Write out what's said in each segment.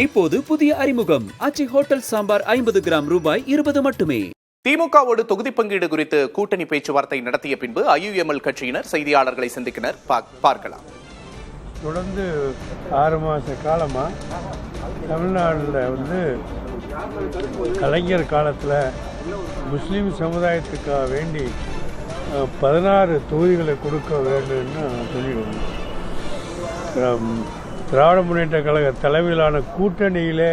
இப்போது புதிய அறிமுகம் ஆச்சி ஹோட்டல் சாம்பார் 50 கிராம் ரூபாய் 20 மட்டுமே. திமுகவோடு தொகுதி பங்கீடு குறித்து கூட்டணி பேச்சுவார்த்தை நடத்திய பின்பு IUML கட்சியினர் செய்தியாளர்களை சந்திக்கினர். பார்க்கலாம். தொடர்ந்து 6 மாத காலமாக தமிழ்நாட்டில் கலைஞர் காலத்தில் முஸ்லீம் சமுதாயத்துக்காக வேண்டி 16 தொகுதிகளை கொடுக்க வேண்டும்னு சொல்லிடுவோம். திராவிட முன்னேற்ற கழக தலைமையிலான கூட்டணியிலே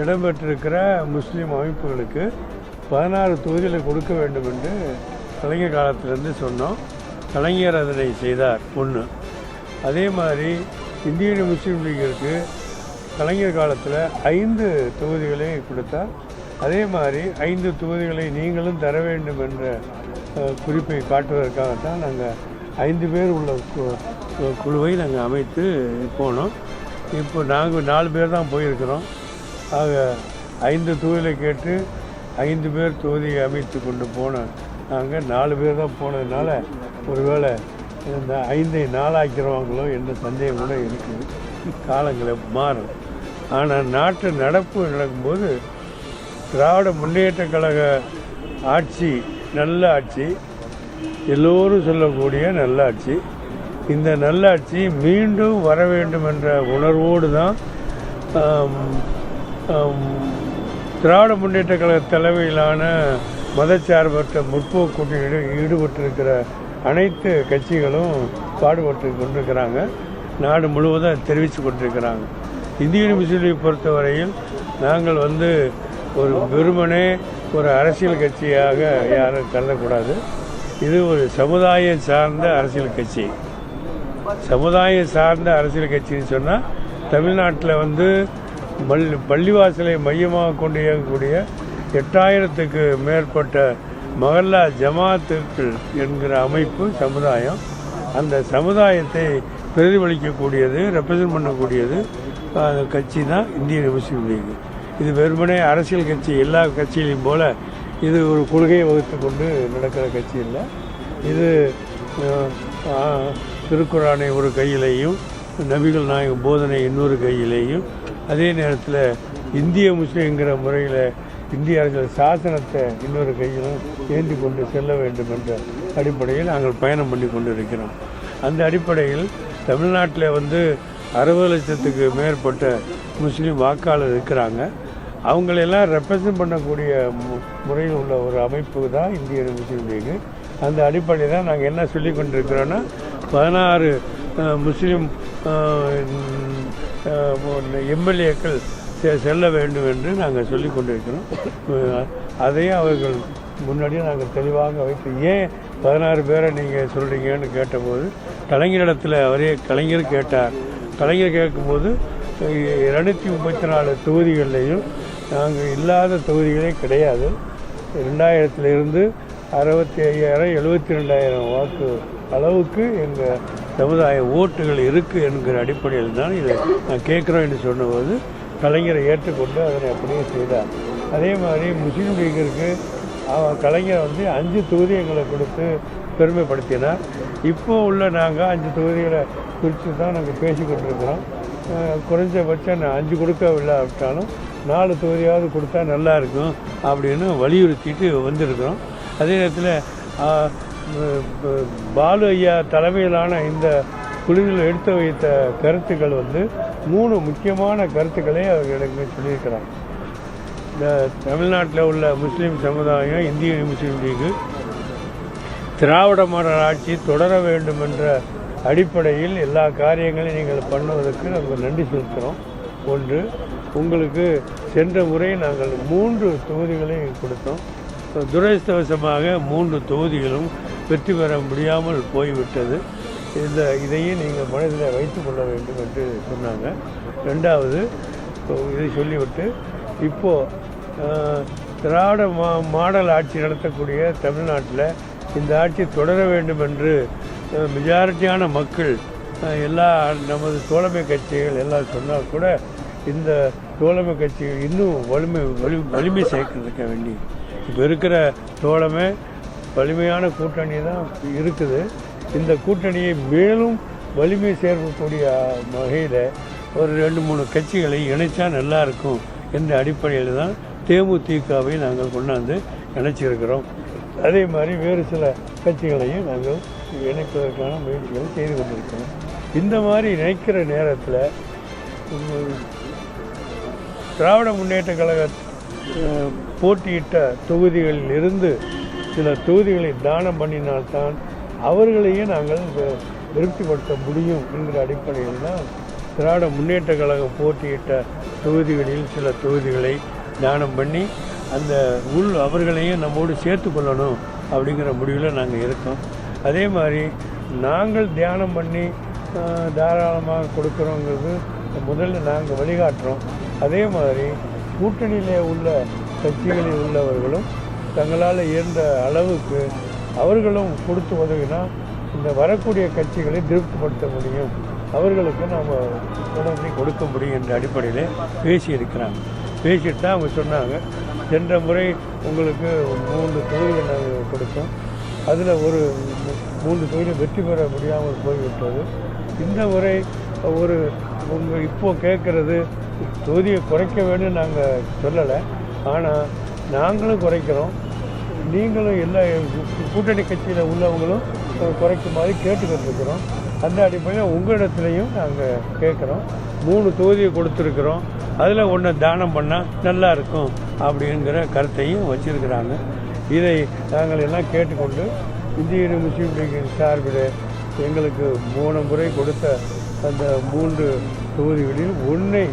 இடம்பெற்றிருக்கிற முஸ்லீம் அமைப்புகளுக்கு 16 தொகுதிகளை கொடுக்க வேண்டும் என்று கலைஞர் காலத்திலேருந்து சொன்னோம். கலைஞர் அதனை செய்தார். ஒன்று. அதே மாதிரி இந்தியன் முஸ்லீம் லீக்கிற்கு கலைஞர் காலத்தில் 5 தொகுதிகளை கொடுத்தார். அதே மாதிரி 5 தொகுதிகளை நீங்களும் தர வேண்டும் என்ற குறிப்பை காட்டுவதற்காகத்தான் நாங்கள் 5 பேர் உள்ள குழுவை நாங்கள் அமைத்து போனோம். இப்போ நாங்கள் 4 பேர் தான் போயிருக்கிறோம். ஆக 5 தொகுதிகளை கேட்டு 5 பேர் தொகுதியை அமைத்து கொண்டு போனோம். நாங்கள் 4 பேர் தான் போனதுனால ஒருவேளை இந்த 5ஐ 4 ஆக்கிறவாங்களோ என்ற சந்தேகம் கூட இருக்குது. காலங்களை மாறும். ஆனால் நாட்டு நடப்பு நடக்கும்போது திராவிட முன்னேற்ற கழக ஆட்சி நல்ல ஆட்சி, எல்லோரும் சொல்லக்கூடிய நல்லாட்சி. இந்த நல்லாட்சி மீண்டும் வர வேண்டும் என்ற உணர்வோடு தான் திராவிட முன்னேற்ற கழக தலைமையிலான மதச்சார்பற்ற முற்போக்கு கூட்டணியில் ஈடுபட்டிருக்கிற அனைத்து கட்சிகளும் பாடுபட்டு கொண்டிருக்கிறாங்க. நாடு முழுவதும் தெரிவித்து கொண்டிருக்கிறாங்க. இந்தியன் முஸ்லீம் லீக் பொறுத்தவரையில் நாங்கள் ஒரு வெறுமனே ஒரு அரசியல் கட்சியாக யாரும் கருதக்கூடாது. இது ஒரு சமுதாய சார்ந்த அரசியல் கட்சி. சமுதாய சார்ந்த அரசியல் கட்சின்னு சொன்னால் தமிழ்நாட்டில் பள்ளிவாசலை மையமாக கொண்டு இயங்கக்கூடிய 8000க்கு மேற்பட்ட மஹல்லா ஜமாத்துக்கள் என்கிற அமைப்பு சமுதாயம். அந்த சமுதாயத்தை பிரதிபலிக்கக்கூடியது, ரெப்ரசன்ட் பண்ணக்கூடியது கட்சி தான் இந்தியன் முஸ்லீம் லீக். இது வெறுமனே அரசியல் கட்சி. எல்லா கட்சியிலையும் போல் இது ஒரு கொள்கையை வகுத்து கொண்டு நடக்கிற கட்சி இல்லை. இது திருக்குரானை ஒரு கையிலையும், நபிகள் நாயகம் போதனை இன்னொரு கையிலையும், அதே நேரத்தில் இந்திய முஸ்லீம்ங்கிற முறையில் இந்திய அரசியல் சாசனத்தை இன்னொரு கையிலும் ஏந்தி கொண்டு செல்ல வேண்டும் என்ற அடிப்படையில் நாங்கள் பயணம் பண்ணி கொண்டு இருக்கிறோம். அந்த அடிப்படையில் தமிழ்நாட்டில் 60 லட்சத்துக்கு மேற்பட்ட முஸ்லீம் வாக்காளர் இருக்கிறாங்க. அவங்களெல்லாம் ரெப்ரசன்ட் பண்ணக்கூடிய முறையில் உள்ள ஒரு அமைப்பு தான் இந்தியன் முஸ்லீம் லீக். அந்த அடிப்படையில் தான் நாங்கள் என்ன சொல்லி கொண்டிருக்கிறோன்னா 16 முஸ்லீம் எம்எல்ஏக்கள் செல்ல வேண்டும் என்று நாங்கள் சொல்லி கொண்டிருக்கிறோம். அதையும் அவர்கள் முன்னாடியே நாங்கள் தெளிவாக வைத்து, ஏன் 16 பேரை நீங்கள் சொல்கிறீங்கன்னு கேட்டபோது கலைஞர் கேட்டார். கலைஞர் கேட்கும்போது 234 தொகுதிகளிலையும் நாங்கள் இல்லாத தொகுதிகளே கிடையாது. 2000 65,000 72,000 வாக்கு அளவுக்கு எங்கள் சமுதாய ஓட்டுகள் இருக்குது என்கிற அடிப்படையில் தான் இதை நான் கேட்குறோம் என்று சொன்னபோது கலைஞரை ஏற்றுக்கொண்டு அதனை அப்படியே செய்தார். அதே மாதிரி முஸ்லீம் லீக்கிற்கு கலைஞர் 5 தொகுதி எங்களை கொடுத்து பெருமைப்படுத்தினார். இப்போ உள்ள நாங்கள் 5 தொகுதிகளை குறித்து தான் நாங்கள் பேசி கொண்டிருக்கிறோம். குறைஞ்சபட்சம் 5 கொடுக்கவில்லாவிட்டாலும் 4 தொகுதியாவது கொடுத்தா நல்லா இருக்கும் அப்படின்னு வலியுறுத்திட்டு வந்திருக்கிறோம். அதே நேரத்தில் பாலு ஐயா தலைமையிலான இந்த குழுவில் எடுத்து வைத்த கருத்துக்கள் 3 முக்கியமான கருத்துக்களை அவர் எனக்கு சொல்லியிருக்கிறார். இந்த தமிழ்நாட்டில் உள்ள முஸ்லீம் சமுதாயம், இந்திய முஸ்லீம் லீக்கு திராவிட மாடல் ஆட்சி தொடர வேண்டும் என்ற அடிப்படையில் எல்லா காரியங்களையும் நீங்கள் பண்ணுவதற்கு நாங்கள் நன்றி செலுத்துகிறோம். ஒன்று, உங்களுக்கு சென்ற முறை நாங்கள் 3 தொகுதிகளையும் கொடுத்தோம். துரதிர்ஷ்டவசமாக 3 தொகுதிகளும் வெற்றி பெற முடியாமல் போய்விட்டது. இதையும் நீங்கள் மனதில் வைத்து கொள்ள வேண்டும் என்று சொன்னாங்க. ரெண்டாவது, இதை சொல்லிவிட்டு இப்போது திராவிட மாடல் ஆட்சி நடத்தக்கூடிய தமிழ்நாட்டில் இந்த ஆட்சி தொடர வேண்டும் என்று மெஜாரிட்டியான மக்கள் எல்லா நமது தோழமை கட்சிகள் எல்லாம் சொன்னால் கூட இந்த தோழமை கட்சிகள் இன்னும் வலிமை சேர்க்க வேண்டி இப்போ இருக்கிற தோழமை வலிமையான கூட்டணி தான் இருக்குது. இந்த கூட்டணியை மேலும் வலிமை சேர்க்கக்கூடிய வகையில் ஒரு 2-3 கட்சிகளை இணைச்சா நல்லா இருக்கும் என்ற அடிப்படையில் தான் தேமுதிகவை நாங்கள் கொண்டாந்து இணைச்சிருக்கிறோம். அதே மாதிரி வேறு சில கட்சிகளையும் நாங்கள் இணைப்பதற்கான முயற்சிகளை செய்து கொண்டிருக்கிறோம். இந்த மாதிரி இணைக்கிற நேரத்தில் திராவிட முன்னேற்ற கழக போட்டியிட்ட தொகுதிகளில் இருந்து சில தொகுதிகளை தானம் பண்ணினால்தான் அவர்களையும் நாங்கள் திருப்திப்படுத்த முடியும் என்கிற அடிப்படையில் தான் திராவிட முன்னேற்ற கழகம் போட்டியிட்ட தொகுதிகளில் சில தொகுதிகளை தானம் பண்ணி அந்த அவர்களையும் நம்மோடு சேர்த்து கொள்ளணும் அப்படிங்கிற முடிவில் நாங்கள் இருக்கோம். அதே மாதிரி நாங்கள் தியானம் பண்ணி தாராளமாக கொடுக்குறோங்கிறது முதல்ல நாங்கள் வழிகாட்டுறோம். அதே மாதிரி கூட்டணியிலே உள்ள கட்சிகளில் உள்ளவர்களும் தங்களால் இயன்ற அளவுக்கு அவர்களும் கொடுத்து உதவினா இந்த வரக்கூடிய கட்சிகளை திருப்திப்படுத்த முடியும், அவர்களுக்கு நாம் உடனே கொடுக்க முடியும் என்ற அடிப்படையில் பேசியிருக்கிறாங்க. பேசிட்டு தான் அவங்க சொன்னாங்க, சென்ற முறை உங்களுக்கு 3 தொகுதிகள் நாங்கள் கொடுத்தோம், அதில் ஒரு 3 தொகுதியில் வெற்றி பெற முடியாமல் போய்விட்டது. இந்த முறை உங்கள் இப்போ கேட்குறது தொகுதியை குறைக்க வேண்டும் நாங்கள் சொல்லலை, ஆனால் நாங்களும் குறைக்கிறோம், நீங்களும் எல்லா கூட்டணி கட்சியில் உள்ளவங்களும் குறைக்குமாறு கேட்டுக்கிட்டுருக்கிறோம். அந்த அடிப்படையில் உங்களிடத்துலையும் நாங்கள் கேட்குறோம். 3 தொகுதியை கொடுத்துருக்குறோம், அதில் ஒன்று தானம் பண்ணால் நல்லா இருக்கும் அப்படிங்கிற கருத்தையும் வச்சிருக்கிறாங்க. இதை நாங்கள் எல்லாம் கேட்டுக்கொண்டு இந்திய முஸ்லீம் லீக்கின் சார்பில் எங்களுக்கு 3 முறை கொடுத்த அந்த 3 தொகுதிகளில் ஒன்றை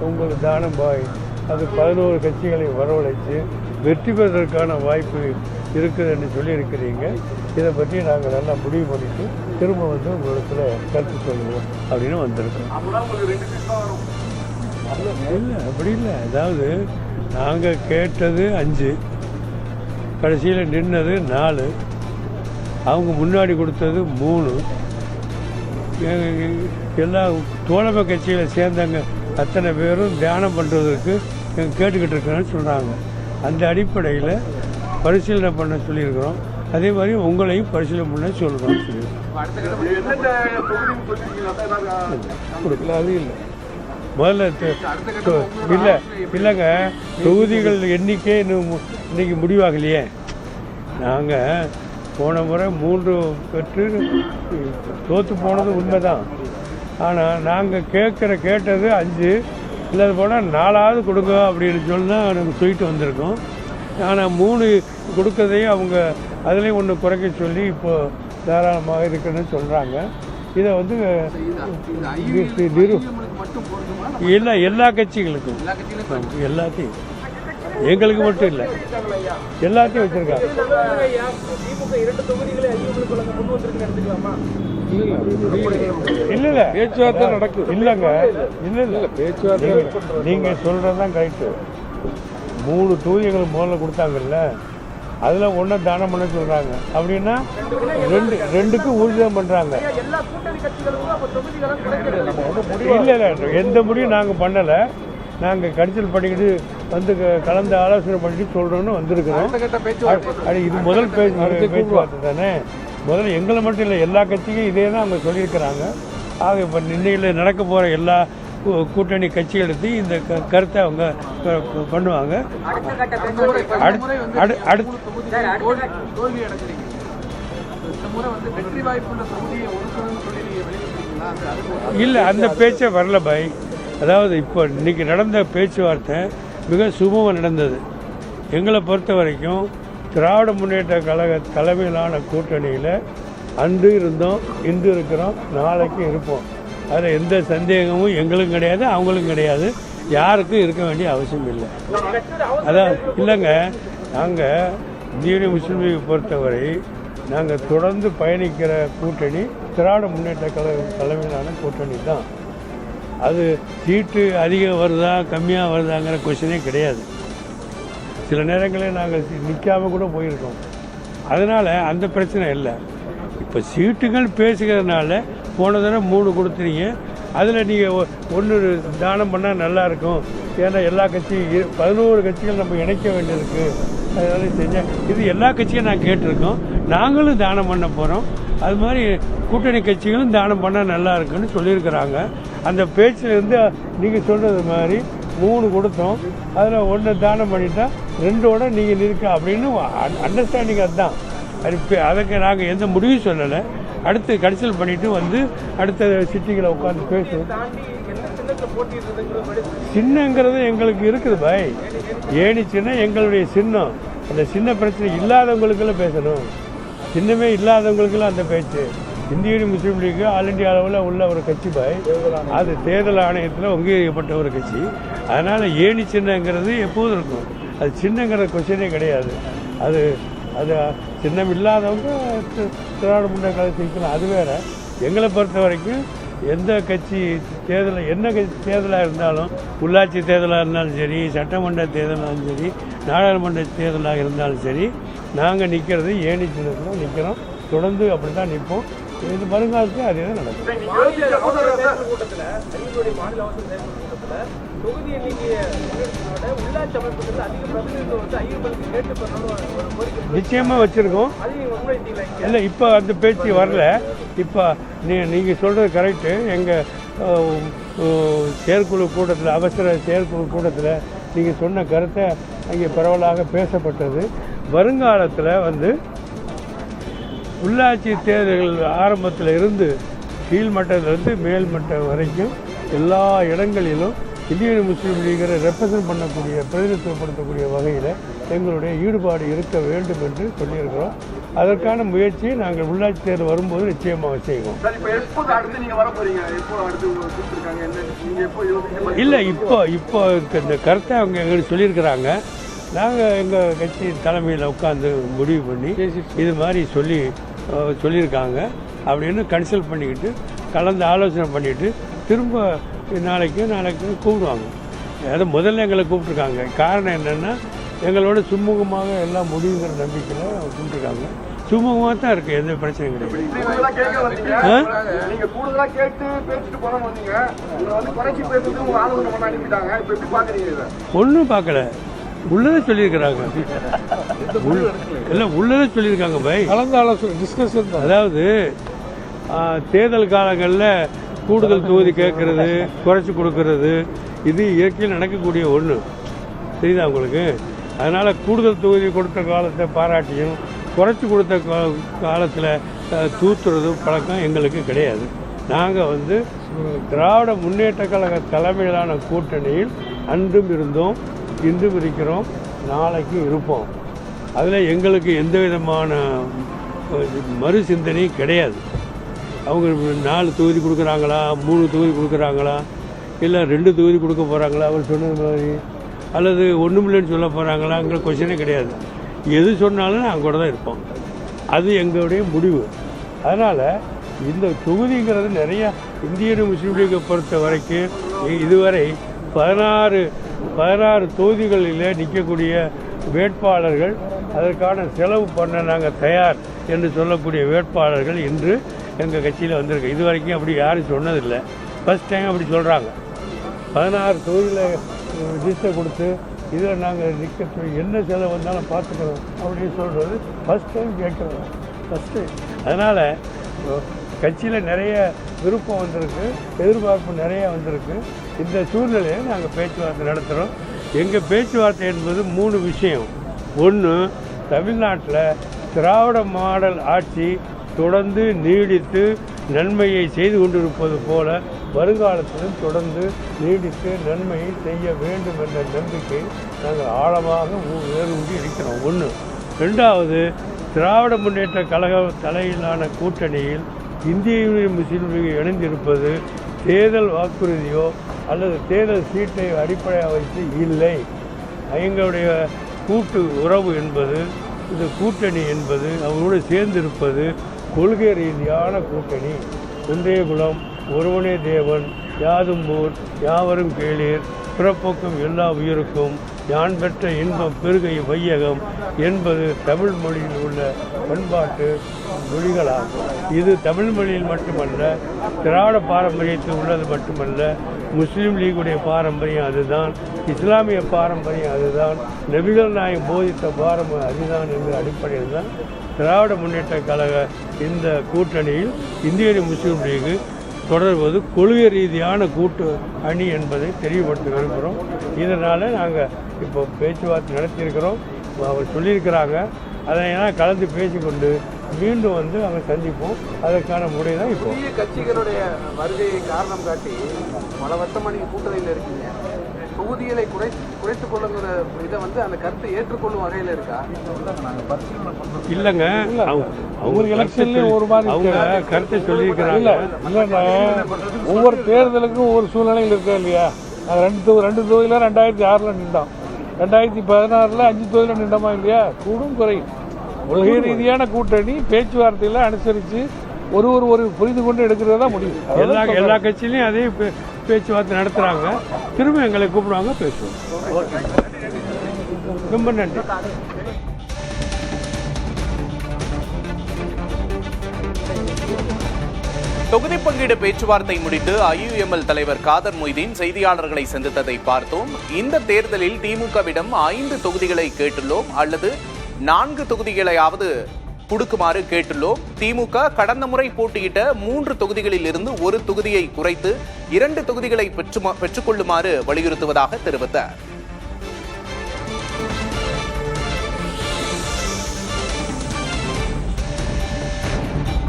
உங்கள் தானம் பாய் அது 11 கட்சிகளை வரவழைத்து வெற்றி பெறுவதற்கான வாய்ப்பு இருக்குது என்று சொல்லியிருக்கிறீங்க. இதை பற்றி நாங்கள் நல்லா முடிவு பண்ணிட்டு திரும்ப வந்து உங்களிடத்துல கருத்து சொல்லுவோம் அப்படின்னு வந்திருக்கோம். இல்லை அப்படி இல்லை, அதாவது நாங்கள் கேட்டது 5, கடைசியில் நின்னது 4, அவங்க முன்னாடி கொடுத்தது 3. எல்லா தோழமை கட்சிகளை சேர்ந்தவங்க அத்தனை பேரும் தியானம் பண்ணுறதுக்கு கேட்டுக்கிட்டு இருக்கிறேன்னு சொல்கிறாங்க. அந்த அடிப்படையில் பரிசீலனை பண்ண சொல்லியிருக்கிறோம். அதே மாதிரி உங்களையும் பரிசீலனை பண்ண சொல்கிறோம் கொடுக்கல. அது இல்லை, முதல்ல இல்லைங்க, தொகுதிகள் எண்ணிக்கை இன்னைக்கு முடிவாகலையே. நாங்கள் போன முறை 3 பெற்று தோற்று போனது உண்மைதான். ஆனால் நாங்கள் கேட்டது 5, இல்லாத போனால் 4ஆவது கொடுங்க அப்படின்னு சொல்லி தான் நாங்கள் சொல்லிட்டு வந்திருக்கோம். ஆனால் 3 கொடுக்கறதையும் அவங்க அதுலேயும் ஒன்று குறைக்க சொல்லி இப்போது தாராளமாக இருக்குன்னு சொல்கிறாங்க. இதை வந்து எல்லா கட்சிகளுக்கும் எல்லாத்தையும், எங்களுக்கு மட்டும் இல்லை, எல்லாத்தையும் வச்சிருக்காங்க. இல்ல பேச்சுவார்த்தை நடக்கும். இல்லைங்க, இல்லை பேச்சுவார்த்தை நீங்க சொல்றதுதான் கரெக்டு. 3 தொகுதிகள் முதல்ல கொடுத்தாங்கல்ல, அதுல 1 தானம் பண்ண சொல்றாங்க. அப்படின்னா 2க்கு ஊர்ஜிதம் பண்றாங்க. இல்ல எந்த முடிவும் நாங்க பண்ணல. நாங்கள் கடிதல் பண்ணிக்கிட்டு வந்து கலந்து ஆலோசனை பண்ணிட்டு சொல்கிறோன்னு வந்திருக்கிறோம். இது முதல் பேச்சுவார்த்தை தானே. முதல்ல எங்களை மட்டும் இல்லை, எல்லா கட்சிக்கும் இதே தான் அவங்க சொல்லியிருக்கிறாங்க. ஆக இப்போ இன்னையில் நடக்க போகிற எல்லா கூட்டணி கட்சிகளுக்கு இந்த கருத்தை அவங்க பண்ணுவாங்க. இல்லை, அந்த பேச்சே வரல பாய். அதாவது இப்போ இன்றைக்கி நடந்த பேச்சுவார்த்தை மிக சுமூகமாக நடந்தது. எங்களை பொறுத்த வரைக்கும் திராவிட முன்னேற்ற கழக தலைமையிலான கூட்டணியில் அன்று இருந்தோம், இன்று இருக்கிறோம், நாளைக்கு இருப்போம். அதில் எந்த சந்தேகமும் எங்களுக்கும் கிடையாது, அவங்களுக்கும் கிடையாது, யாருக்கும் இருக்க வேண்டிய அவசியம் இல்லை. அதான் இல்லைங்க, நாங்கள் இந்திய முஸ்லீம் லீக் பொறுத்தவரை நாங்கள் தொடர்ந்து பயணிக்கிற கூட்டணி திராவிட முன்னேற்ற கழக தலைமையிலான கூட்டணி தான். அது சீட்டு அதிகம் வருதா கம்மியாக வருதாங்கிற கொஸ்டினே கிடையாது. சில நேரங்களில் நாங்கள் நிற்காமல் கூட போயிருக்கோம். அதனால் அந்த பிரச்சனை இல்லை. இப்போ சீட்டுகள் பேசுகிறதுனால போன தடவை 3 கொடுத்துறீங்க, அதில் நீங்கள் 1 தானம் பண்ணால் நல்லாயிருக்கும். ஏன்னா எல்லா கட்சியும் 11 கட்சிகள் நம்ம இணைக்க வேண்டியிருக்கு, அதனால செஞ்சேன். இது எல்லா கட்சியும் நான் கேட்டிருக்கோம், நாங்களும் தானம் பண்ண போகிறோம். அது மாதிரி கூட்டணி கட்சிகளும் தானம் பண்ணால் நல்லா இருக்குன்னு சொல்லியிருக்கிறாங்க. அந்த பேச்சிலேருந்து நீங்கள் சொல்கிறது மாதிரி 3 கொடுத்தோம், அதில் 1 தானம் பண்ணிட்டா 2ஓட நீங்கள் நிற்க அப்படின்னு அண்டர்ஸ்டாண்டிங். அதுதான் அதுக்கு நாங்கள் எந்த முடிவும் சொல்லலை. அடுத்து கன்சல்ட் பண்ணிவிட்டு வந்து அடுத்த சிட்டிகளை உட்காந்து பேசுவோம். சின்னங்கிறது எங்களுக்கு இருக்குது பாய். ஏணி சின்னம் எங்களுடைய சின்னம். அந்த சின்ன பிரச்சனை இல்லாதவங்களுக்கெல்லாம் பேசணும், சின்னமே இல்லாதவங்களுக்கெல்லாம் அந்த பேச்சு. இந்திய யூனியன் முஸ்லீம் லீக் ஆல் இண்டியா அளவில் உள்ள ஒரு கட்சி பாய். அது தேர்தல் ஆணையத்தில் அங்கீகரிக்கப்பட்ட ஒரு கட்சி. அதனால் ஏணி சின்னங்கிறது எப்போதும் இருக்கும். அது சின்னங்கிற கொஸ்டினே கிடையாது. அது அது சின்னம் இல்லாதவங்க திராவிட முன்னேற்ற கழகத்தை நிற்கலாம், அது வேறு. எங்களை பொறுத்த வரைக்கும் எந்த கட்சி தேர்தல், என்ன கட்சி தேர்தலாக இருந்தாலும், உள்ளாட்சி தேர்தலாக இருந்தாலும் சரி, சட்டமன்ற தேர்தலாக சரி, நாடாளுமன்ற தேர்தலாக இருந்தாலும் சரி, நாங்கள் நிற்கிறது ஏணி சின்னத்தில் நிற்கிறோம். தொடர்ந்து அப்படி தான் நிற்போம். இது வருங்காலத்தில் அதே தான் நடக்கும். நிச்சயமாக வச்சுருக்கோம். இல்லை, இப்போ அந்த பேச்சு வரல. இப்போ நீங்கள் சொல்கிறது கரெக்டு. எங்கள் செயற்குழு கூட்டத்தில், அவசர செயற்குழு கூட்டத்தில் நீங்கள் சொன்ன கருத்தை அங்கே பரவலாக பேசப்பட்டது. வருங்காலத்தில் உள்ளாட்சி தேர்தல்கள் ஆரம்பத்தில் இருந்து கீழ்மட்டத்திலிருந்து மேல்மட்டம் வரைக்கும் எல்லா இடங்களிலும் இந்திய முஸ்லீம் லீகரை ரெப்ரசன்ட் பண்ணக்கூடிய, பிரதிநிதித்துவப்படுத்தக்கூடிய வகையில் எங்களுடைய ஈடுபாடு இருக்க வேண்டும் என்று சொல்லியிருக்கிறோம். அதற்கான முயற்சியை நாங்கள் உள்ளாட்சி தேர்தல் வரும்போது நிச்சயமாக செய்வோம். இல்லை, இப்போ இந்த கருத்தை அவங்க எங்களுக்கு சொல்லியிருக்கிறாங்க. நாங்கள் எங்கள் கட்சி தலைமையில் உட்காந்து முடிவு பண்ணி இது மாதிரி சொல்லியிருக்காங்க அப்படின்னு கன்சல்ட் பண்ணிக்கிட்டு, கலந்து ஆலோசனை பண்ணிவிட்டு திரும்ப நாளைக்கு கூப்பிடுவாங்க. அதை முதல்ல எங்களை கூப்பிட்ருக்காங்க. காரணம் என்னென்னா, எங்களோட சுமூகமாக எல்லாம் முடிவுங்கிற நம்பிக்கையில் கூப்பிட்ருக்காங்க. சுமூகமாக தான் இருக்குது, எந்த பிரச்சனையும் கிடையாது. ஒன்றும் பார்க்கல, உள்ளதை சொல்லியிருக்கிறாங்க. எல்லாம் உள்ளதை சொல்லியிருக்காங்க பாய். கலந்து ஆலோசனை டிஸ்கஷன். அதாவது தேர்தல் காலங்களில் கூடுதல் தொகுதி கேட்கறது, குறைச்சி கொடுக்கறது, இது இயற்கையில் நடக்கக்கூடிய ஒன்று. தெரியுதா உங்களுக்கு? அதனால் கூடுதல் தொகுதி கொடுத்த காலத்தை பாராட்டியும் குறைச்சி கொடுத்த காலத்தில் தூத்துறதும் பழக்கம் எங்களுக்கு கிடையாது. நாங்கள் திராவிட முன்னேற்ற கழக தலைமையிலான கூட்டணியில் அன்றும் இருந்தோம், இன்றும் இருக்கிறோம், நாளைக்கு இருப்போம். அதில் எங்களுக்கு எந்த விதமான மறு சிந்தனையும் கிடையாது. அவங்க 4 தொகுதி கொடுக்குறாங்களா, 3 தொகுதி கொடுக்குறாங்களா, இல்லை 2 தொகுதி கொடுக்க போகிறாங்களா அவர் சொன்னது மாதிரி, அல்லது ஒன்றுமில்லைன்னு சொல்ல போகிறாங்களாங்கிற கொஸ்டினே கிடையாது. எது சொன்னாலும் நாங்கள் கூட தான் இருப்போம். அது எங்களுடைய முடிவு. அதனால் இந்த தொகுதிங்கிறது நிறையா இந்திய முஸ்லீம் லீகை பொறுத்த வரைக்கும் இதுவரை 16 தொகுதிகளில் நிற்கக்கூடிய வேட்பாளர்கள், அதற்கான செலவு பண்ண நாங்கள் தயார் என்று சொல்லக்கூடிய வேட்பாளர்கள் இன்று எங்கள் கட்சியில் வந்திருக்கு. இது வரைக்கும் அப்படி யாரும் சொன்னதில்லை. ஃபஸ்ட் டைம் அப்படி சொல்கிறாங்க. 16 தொகுதியில் ரிஜிஸ்டர் கொடுத்து இதில் நாங்கள் நிற்க என்ன செலவு வந்தாலும் பார்த்துக்கிறோம் அப்படின்னு சொல்கிறது ஃபஸ்ட் டைம் கேட்குறோம். ஃபஸ்ட்டு அதனால் கட்சியில் நிறைய விருப்பம் வந்திருக்கு, எதிர்பார்ப்பு நிறையா வந்திருக்கு. இந்த சூழ்நிலையை நாங்கள் பேச்சுவார்த்தை நடத்துகிறோம். எங்கள் பேச்சுவார்த்தை என்பது 3 விஷயம். ஒன்று, தமிழ்நாட்டில் திராவிட மாடல் ஆட்சி தொடர்ந்து நீடித்து நன்மையை செய்து கொண்டிருப்பது போல வருங்காலத்திலும் தொடர்ந்து நீடித்து நன்மையை செய்ய வேண்டும் என்ற நம்பிக்கை நாங்கள் ஆழமாக வேரூன்றி இருக்கிறோம். ஒன்று. ரெண்டாவது, திராவிட முன்னேற்ற கழக தலையிலான கூட்டணியில் இந்திய யூனியன் முஸ்லீம் லீக் இணைந்திருப்பது தேர்தல் வாக்குறுதியோ அல்லது தேர்தல் சீட்டை அடிப்படையாக வைத்து இல்லை. எங்களுடைய கூட்டு உறவு என்பது, இந்த கூட்டணி என்பது, அவரோடு சேர்ந்திருப்பது கொள்கை ரீதியான கூட்டணி. ஒன்றே குலம், ஒருவனே தேவன், யாதும் ஊர், யாவரும் கேளீர், பிறப்போக்கும் எல்லா உயிருக்கும் யான் பெற்ற இன்பம் பெருகை வையகம் என்பது தமிழ் மொழியில் உள்ள பண்பாட்டு மொழிகளாகும். இது தமிழ் மொழியில் மட்டுமல்ல, திராவிட பாரம்பரியத்தில் உள்ளது மட்டுமல்ல, முஸ்லீம் லீகுடைய பாரம்பரியம் அதுதான், இஸ்லாமிய பாரம்பரியம் அதுதான், நபிகள் நாயகம் போதித்த பாரம்பரியம் அதுதான் என்ற அடிப்படையில் தான் திராவிட முன்னேற்ற கழக இந்த கூட்டணியில் இந்திய முஸ்லீம் லீகு தொடர்வது கொள்கை ரீதியான கூட்டு அணி என்பதை தெளிவுபடுத்த விரும்புகிறோம். இதனால் நாங்கள் இப்போ பேச்சுவார்த்தை நடத்தியிருக்கிறோம். அவர் சொல்லியிருக்கிறாங்க, அதையெல்லாம் கலந்து பேசிக்கொண்டு மீண்டும் அங்கே சந்திப்போம். அதற்கான முறை தான் இப்போ. புதிய கட்சிகளுடைய வருகையை காரணம் காட்டி பல வருஷமாக நீங்கள் கூட்டணியில் இருக்கீங்க. தொகுதிகளை குறைத்துக் கொள்ளுங்கிற இதை அந்த கருத்தை ஏற்றுக்கொள்ளும் வகையில் இருக்கா? இல்லைங்க, அவங்க எலெக்ஷன்லேயும் ஒரு மாதிரி அவங்க கருத்தை சொல்லியிருக்கிறாங்க. இல்லைங்க, ஒவ்வொரு தேர்தலுக்கும் ஒவ்வொரு சூழ்நிலையில் இருக்கா இல்லையா? நாங்கள் ரெண்டு தொகுதியில் 2006 நின்றோம், 2016 5 தொகுதியில் நின்றோமா இல்லையா? கூடும் குறையும். கொள்கை ரீதியான கூட்டணி பேச்சுவார்த்தையில் அனுசரித்து ஒரு புரிந்து கொண்டு எடுக்கிறது தான் முடியும். எல்லா கட்சியிலையும் அதே பேச்சுவார்த்தை நடத்துகிறாங்க. திரும்ப எங்களை கூப்பிடுவாங்க, பேசுவோம். ரொம்ப நன்றி. தொகுதி பங்கீடு பேச்சுவார்த்தை முடித்து ஐயுஎம்எல் தலைவர் காதர் மொய்தீன் செய்தியாளர்களை சந்தித்ததை பார்த்தோம். இந்த தேர்தலில் திமுகவிடம் 5 தொகுதிகளை கேட்டுள்ளோம், அல்லது 4 தொகுதிகளையாவது கொடுக்குமாறு கேட்டுள்ளோம். திமுக கடந்த முறை போட்டியிட்ட 3 தொகுதிகளில் இருந்து 1 தொகுதியை குறைத்து 2 தொகுதிகளை பெற்றுக்கொள்ளுமாறு வலியுறுத்துவதாக தெரிவித்தார்.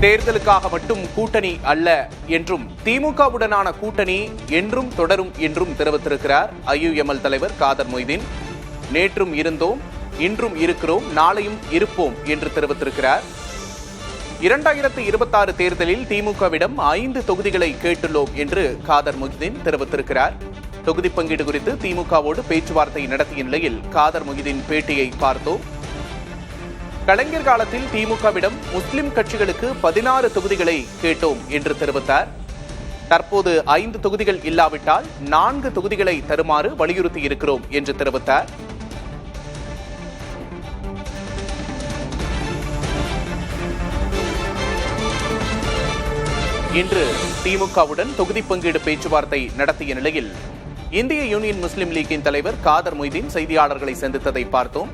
தேர்தலுக்காக மட்டும் கூட்டணி அல்ல என்றும் திமுகவுடனான கூட்டணி என்றும் தொடரும் என்றும் தெரிவித்திருக்கிறார் ஐயுஎம்எல் தலைவர் காதர் மொய்தீன். நேற்றும் இருந்தோம், இன்றும் இருக்கிறோம், நாளையும் இருப்போம் என்று தெரிவித்திருக்கிறார். 2026 தேர்தலில் திமுகவிடம் 5 தொகுதிகளை கேட்டுள்ளோம் என்று காதர் மொய்தீன் தெரிவித்திருக்கிறார். தொகுதி பங்கீடு குறித்து திமுகவோடு பேச்சுவார்த்தை நடத்திய நிலையில் காதர் மொய்தீன் பேட்டியை பார்த்தோம். கலைஞர் காலத்தில் திமுகவிடம் முஸ்லிம் கட்சிகளுக்கு 16 தொகுதிகளை கேட்டோம் என்று தெரிவித்தார். தற்போது 5 தொகுதிகள் இல்லாவிட்டால் 4 தொகுதிகளை தருமாறு வலியுறுத்தி இருக்கிறோம் என்று தெரிவித்தார். இன்று திமுகவுடன் தொகுதி பங்கீடு பேச்சுவார்த்தை நடத்திய நிலையில் இந்திய யூனியன் முஸ்லிம் லீக்கின் தலைவர் காதர் மொய்தீன் செய்தியாளர்களை சந்தித்ததை பார்த்தோம்.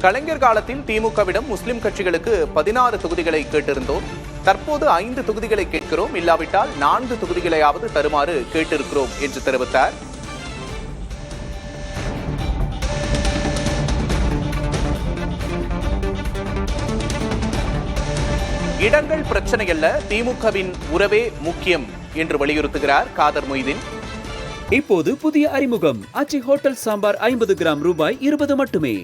கலைஞர் காலத்தில் திமுகவிடம் முஸ்லிம் கட்சிகளுக்கு 16 தொகுதிகளை கேட்டிருந்தோம். தற்போது 5 தொகுதிகளை கேட்கிறோம், இல்லாவிட்டால் 4 தொகுதிகளையாவது தருமாறு கேட்டிருக்கிறோம் என்று தெரிவித்தார். இடங்கள் பிரச்சனை அல்ல, திமுகவின் உறவே முக்கியம் என்று வலியுறுத்துகிறார் காதர் மொய்தீன். இப்போது புதிய அறிமுகம் ஆச்சி ஹோட்டல் சாம்பார் 50 கிராம் ரூபாய் 20 மட்டுமே.